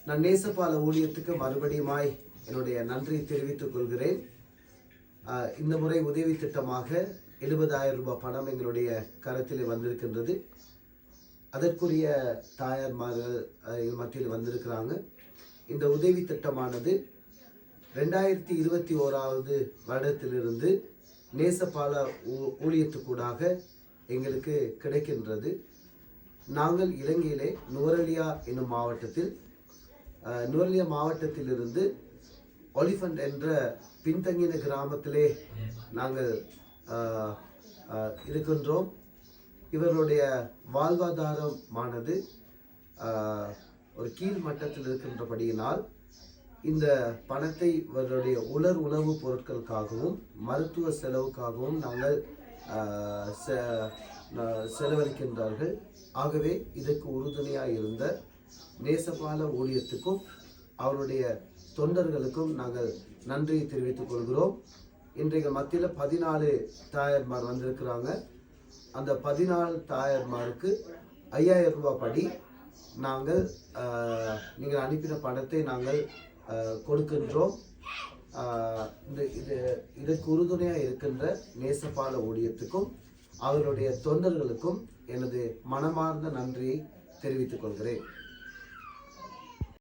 நான் நேசபால ஊழியத்துக்கு மறுபடியுமாய் என்னுடைய நன்றி தெரிவித்துக் கொள்கிறேன். இந்த முறை உதவி திட்டமாக 70,000 ரூபாய் பணம் எங்களுடைய கரத்தில் வந்திருக்கின்றது. அதற்குரிய தாயார்மார்கள் மத்தியில் வந்திருக்கிறாங்க. இந்த உதவி திட்டமானது 2021 வருடத்திலிருந்து நேசபால ஊழியத்துக்கூடாக எங்களுக்கு கிடைக்கின்றது. நாங்கள் இலங்கையிலே நுவரெலியா என்னும் மாவட்டத்தில் நுவரெலியா மாவட்டத்திலிருந்து ஒலிஃபண்ட் என்ற பின்தங்கின கிராமத்திலே நாங்கள் இருக்கின்றோம். இவர்களுடைய வாழ்வாதாரமானது ஒரு கீழ் மட்டத்தில் இருக்கின்றபடியினால் இந்த பணத்தை இவர்களுடைய உலர் உணவுப் பொருட்களுக்காகவும் மருத்துவ செலவுக்காகவும் நாங்கள் செலவழிக்கின்றார்கள். ஆகவே இதற்கு உறுதுணையாக இருந்த நேசபால ஊழியத்துக்கும் அவருடைய தொண்டர்களுக்கும் நாங்கள் நன்றியை தெரிவித்துக் கொள்கிறோம். இன்றைக்கு மத்தியில் 14 தாயார்மார் வந்திருக்கிறாங்க. அந்த 14 தாயார்மாருக்கு 5,000 ரூபாய் படி நாங்கள் நீங்கள் அனுப்பின பணத்தை நாங்கள் கொடுக்கின்றோம். இதற்கு உறுதுணையாக இருக்கின்ற நேசபால ஊழியத்துக்கும் அவருடைய தொண்டர்களுக்கும் எனது மனமார்ந்த நன்றியை தெரிவித்துக் கொள்கிறேன்.